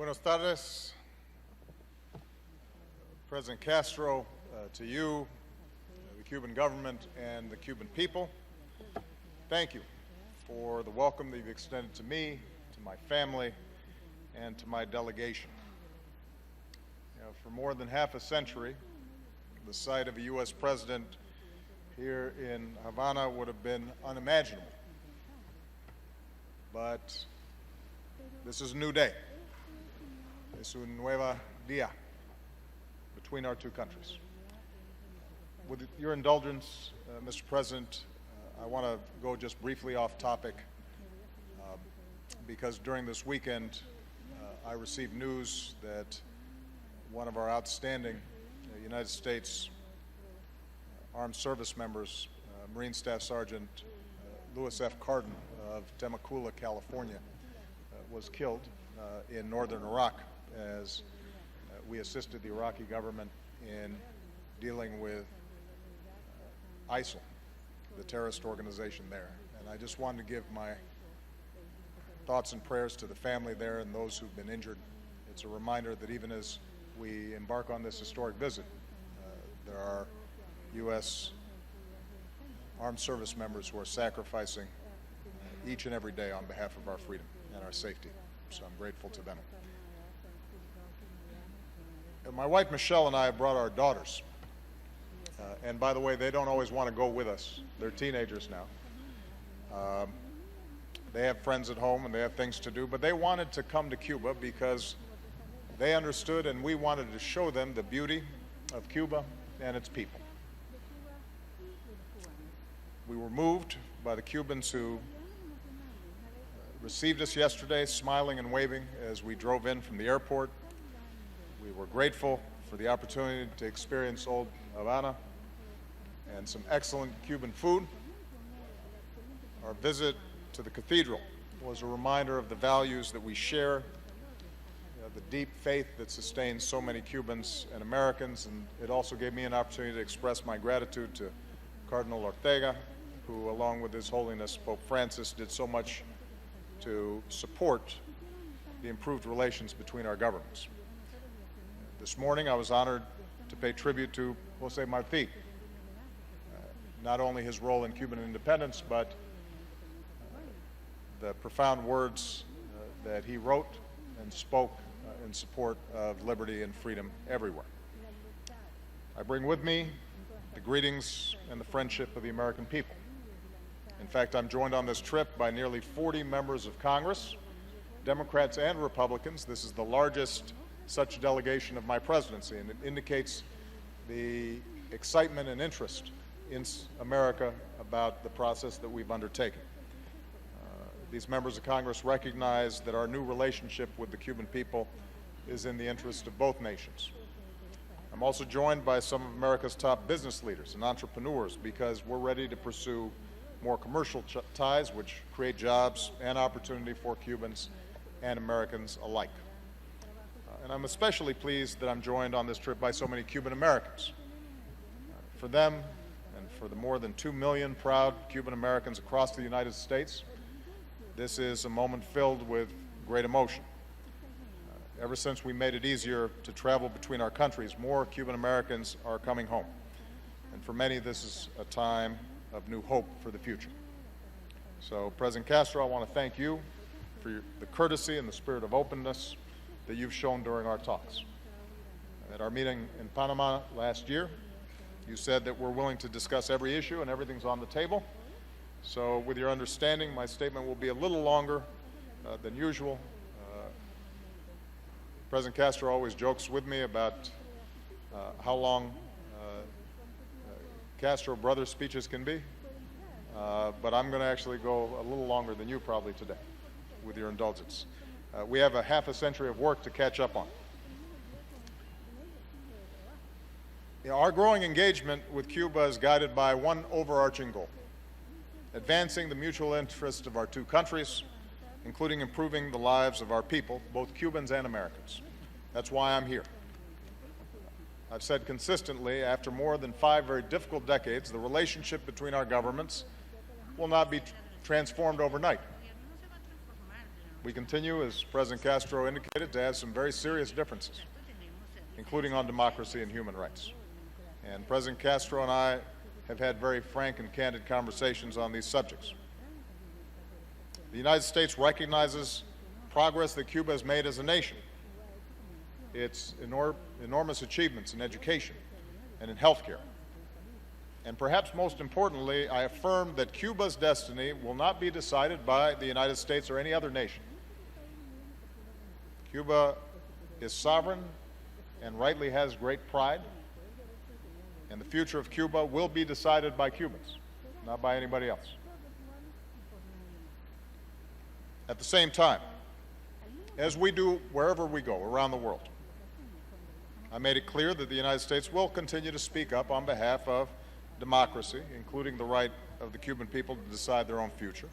Buenas tardes, President Castro, to you, the Cuban government, and the Cuban people. Thank you for the welcome that you've extended to me, to my family, and to my delegation. For more than half a century, the sight of a U.S. president here in Havana would have been unimaginable. But this is a new day. Es un nuevo día between our two countries. With your indulgence, Mr. President, I want to go just briefly off topic because during this weekend I received news that one of our outstanding United States Armed Service members, Marine Staff Sergeant Louis F. Cardinal of Temecula, California, was killed in northern Iraq as we assisted the Iraqi government in dealing with ISIL, the terrorist organization there. And I just wanted to give my thoughts and prayers to the family there and those who've been injured. It's a reminder that even as we embark on this historic visit, there are U.S. armed service members who are sacrificing each and every day on behalf of our freedom and our safety. So I'm grateful to them. And my wife Michelle and I have brought our daughters. And by the way, they don't always want to go with us. They're teenagers now. They have friends at home and they have things to do, but they wanted to come to Cuba because they understood and we wanted to show them the beauty of Cuba and its people. We were moved by the Cubans who received us yesterday, smiling and waving as we drove in from the airport. We were grateful for the opportunity to experience old Havana and some excellent Cuban food. Our visit to the cathedral was a reminder of the values that we share, the deep faith that sustains so many Cubans and Americans, and it also gave me an opportunity to express my gratitude to Cardinal Ortega, who, along with His Holiness Pope Francis, did so much to support the improved relations between our governments. This morning, I was honored to pay tribute to Jose Marti, not only his role in Cuban independence, but the profound words that he wrote and spoke in support of liberty and freedom everywhere. I bring with me the greetings and the friendship of the American people. In fact, I'm joined on this trip by nearly 40 members of Congress, Democrats and Republicans. This is the largest such delegation of my presidency, and it indicates the excitement and interest in America about the process that we've undertaken. These members of Congress recognize that our new relationship with the Cuban people is in the interest of both nations. I'm also joined by some of America's top business leaders and entrepreneurs because we're ready to pursue more commercial ties which create jobs and opportunity for Cubans and Americans alike. And I'm especially pleased that I'm joined on this trip by so many Cuban Americans. For them and for the more than 2 million proud Cuban Americans across the United States, this is a moment filled with great emotion. Ever since we made it easier to travel between our countries, more Cuban Americans are coming home. And for many, this is a time of new hope for the future. So, President Castro, I want to thank you for the courtesy and the spirit of openness that you've shown during our talks. At our meeting in Panama last year, you said that we're willing to discuss every issue and everything's on the table. So with your understanding, my statement will be a little longer than usual. President Castro always jokes with me about how long Castro brother speeches can be, but I'm going to actually go a little longer than you probably today, with your indulgence. We have a half a century of work to catch up on. Our growing engagement with Cuba is guided by one overarching goal: advancing the mutual interest of our two countries, including improving the lives of our people, both Cubans and Americans. That's why I'm here. I've said consistently, after more than 5 very difficult decades, the relationship between our governments will not be transformed overnight. We continue, as President Castro indicated, to have some very serious differences, including on democracy and human rights. And President Castro and I have had very frank and candid conversations on these subjects. The United States recognizes progress that Cuba has made as a nation, its enormous achievements in education and in healthcare. And perhaps most importantly, I affirm that Cuba's destiny will not be decided by the United States or any other nation. Cuba is sovereign and rightly has great pride, and the future of Cuba will be decided by Cubans, not by anybody else. At the same time, as we do wherever we go around the world, I made it clear that the United States will continue to speak up on behalf of democracy, including the right of the Cuban people to decide their own future.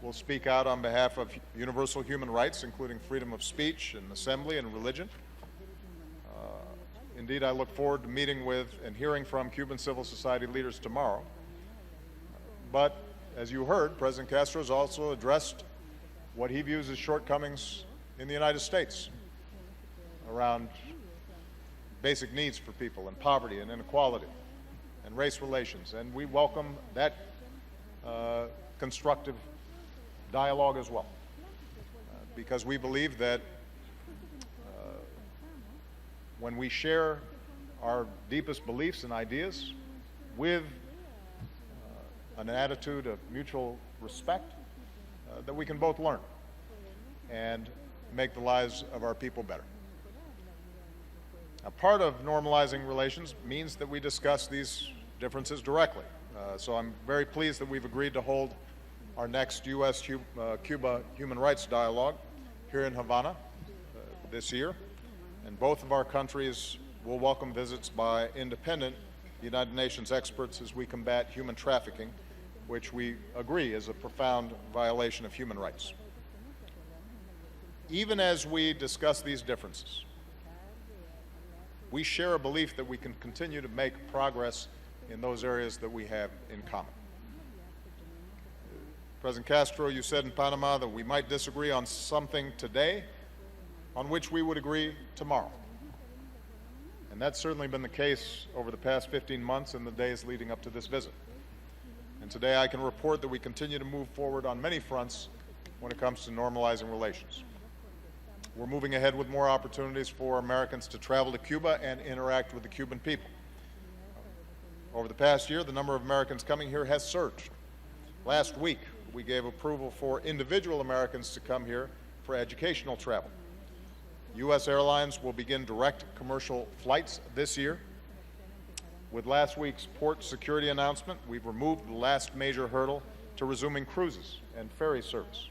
We'll speak out on behalf of universal human rights, including freedom of speech and assembly and religion. Indeed, I look forward to meeting with and hearing from Cuban civil society leaders tomorrow. But, as you heard, President Castro has also addressed what he views as shortcomings in the United States around basic needs for people and poverty and inequality and race relations. And we welcome that constructive dialogue as well, because we believe that when we share our deepest beliefs and ideas with an attitude of mutual respect, that we can both learn and make the lives of our people better. Now, part of normalizing relations means that we discuss these differences directly. So I'm very pleased that we've agreed to hold our next U.S.-Cuba human rights dialogue here in Havana this year. And both of our countries will welcome visits by independent United Nations experts as we combat human trafficking, which we agree is a profound violation of human rights. Even as we discuss these differences, we share a belief that we can continue to make progress in those areas that we have in common. President Castro, you said in Panama that we might disagree on something today on which we would agree tomorrow. And that's certainly been the case over the past 15 months and the days leading up to this visit. And today I can report that we continue to move forward on many fronts when it comes to normalizing relations. We're moving ahead with more opportunities for Americans to travel to Cuba and interact with the Cuban people. Over the past year, the number of Americans coming here has surged. Last week, we gave approval for individual Americans to come here for educational travel. U.S. airlines will begin direct commercial flights this year. With last week's port security announcement, we've removed the last major hurdle to resuming cruises and ferry service,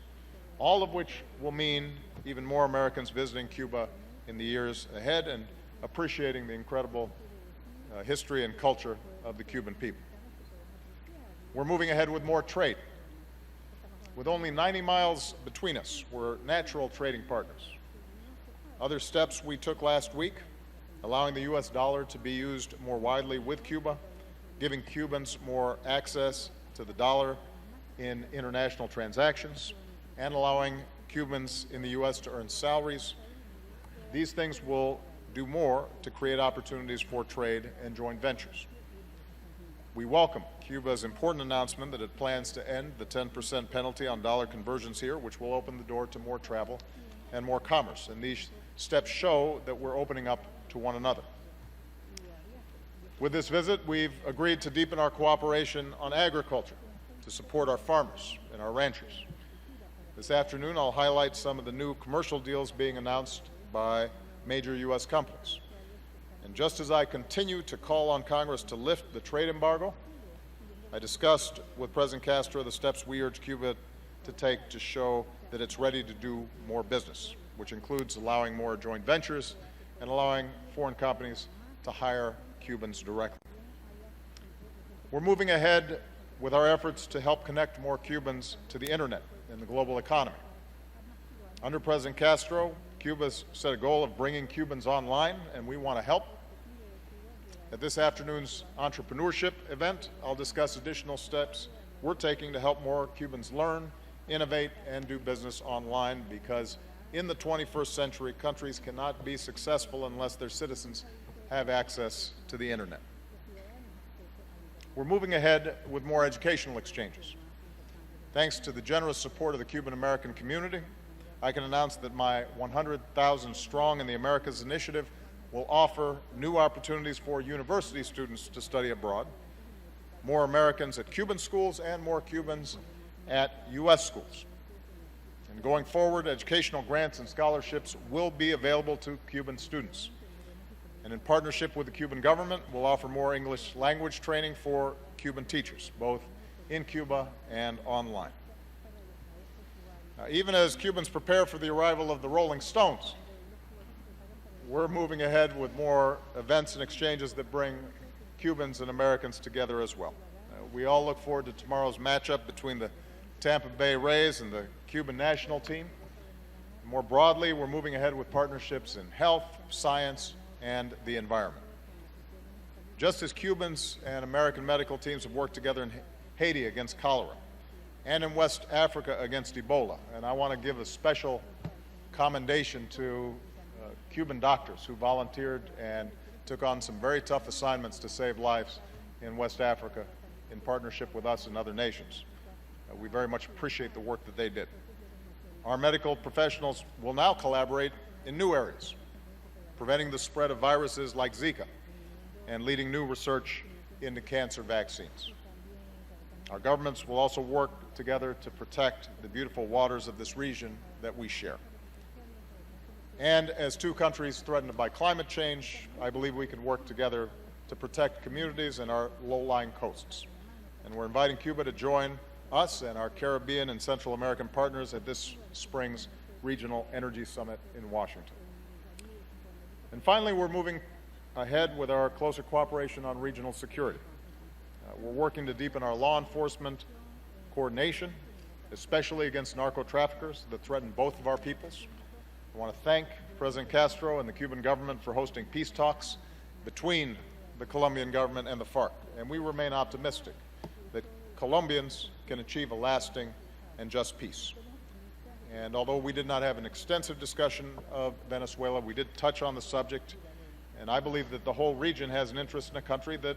all of which will mean even more Americans visiting Cuba in the years ahead and appreciating the incredible history and culture of the Cuban people. We're moving ahead with more trade. With only 90 miles between us, we're natural trading partners. Other steps we took last week, allowing the U.S. dollar to be used more widely with Cuba, giving Cubans more access to the dollar in international transactions, and allowing Cubans in the U.S. to earn salaries. These things will do more to create opportunities for trade and joint ventures. We welcome Cuba's important announcement that it plans to end the 10% penalty on dollar conversions here, which will open the door to more travel and more commerce. And these steps show that we're opening up to one another. With this visit, we've agreed to deepen our cooperation on agriculture to support our farmers and our ranchers. This afternoon, I'll highlight some of the new commercial deals being announced by major U.S. companies. And just as I continue to call on Congress to lift the trade embargo, I discussed with President Castro the steps we urge Cuba to take to show that it's ready to do more business, which includes allowing more joint ventures and allowing foreign companies to hire Cubans directly. We're moving ahead with our efforts to help connect more Cubans to the internet and the global economy. Under President Castro, Cuba's set a goal of bringing Cubans online, and we want to help. At this afternoon's entrepreneurship event, I'll discuss additional steps we're taking to help more Cubans learn innovate, and do business online, because in the 21st century, countries cannot be successful unless their citizens have access to the internet. We're moving ahead with more educational exchanges. Thanks to the generous support of the Cuban American community, I can announce that my 100,000 Strong in the Americas initiative will offer new opportunities for university students to study abroad, more Americans at Cuban schools and more Cubans at U.S. schools. And going forward, educational grants and scholarships will be available to Cuban students. And in partnership with the Cuban government, we'll offer more English language training for Cuban teachers, both in Cuba and online. Even as Cubans prepare for the arrival of the Rolling Stones, we're moving ahead with more events and exchanges that bring Cubans and Americans together as well. We all look forward to tomorrow's matchup between the Tampa Bay Rays and the Cuban national team. More broadly, we're moving ahead with partnerships in health, science, and the environment. Just as Cubans and American medical teams have worked together in Haiti against cholera and in West Africa against Ebola, and I want to give a special commendation to Cuban doctors who volunteered and took on some very tough assignments to save lives in West Africa in partnership with us and other nations. We very much appreciate the work that they did. Our medical professionals will now collaborate in new areas, preventing the spread of viruses like Zika and leading new research into cancer vaccines. Our governments will also work together to protect the beautiful waters of this region that we share. And as two countries threatened by climate change, I believe we can work together to protect communities and our low-lying coasts. And we're inviting Cuba to join us and our Caribbean and Central American partners at this spring's Regional Energy Summit in Washington. And finally, we're moving ahead with our closer cooperation on regional security. We're working to deepen our law enforcement coordination, especially against narco-traffickers that threaten both of our peoples. I want to thank President Castro and the Cuban government for hosting peace talks between the Colombian government and the FARC, and we remain optimistic that Colombians can achieve a lasting and just peace. And although we did not have an extensive discussion of Venezuela, we did touch on the subject, and I believe that the whole region has an interest in a country that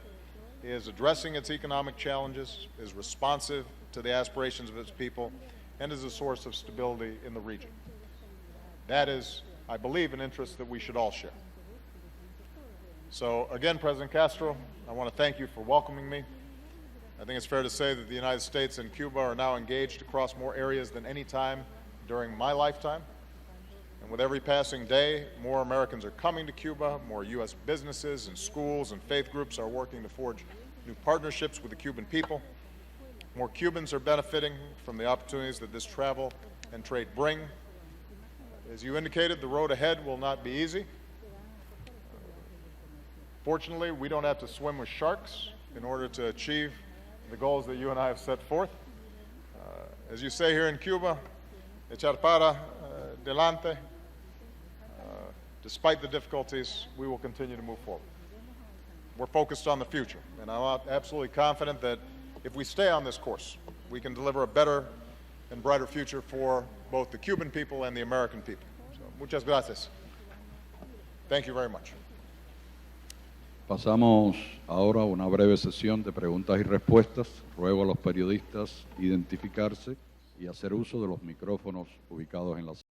is addressing its economic challenges, is responsive to the aspirations of its people, and is a source of stability in the region. That is, I believe, an interest that we should all share. So again, President Castro, I want to thank you for welcoming me. I think it's fair to say that the United States and Cuba are now engaged across more areas than any time during my lifetime. And with every passing day, more Americans are coming to Cuba, more U.S. businesses and schools and faith groups are working to forge new partnerships with the Cuban people. More Cubans are benefiting from the opportunities that this travel and trade bring. As you indicated, the road ahead will not be easy. Fortunately, we don't have to swim with sharks in order to achieve the goals that you and I have set forth. As you say here in Cuba, echar para delante. Despite the difficulties, we will continue to move forward. We're focused on the future, and I'm absolutely confident that if we stay on this course, we can deliver a better and brighter future for both the Cuban people and the American people. So, muchas gracias. Thank you very much. Pasamos ahora a una breve sesión de preguntas y respuestas. Ruego a los periodistas identificarse y hacer uso de los micrófonos ubicados en la sala.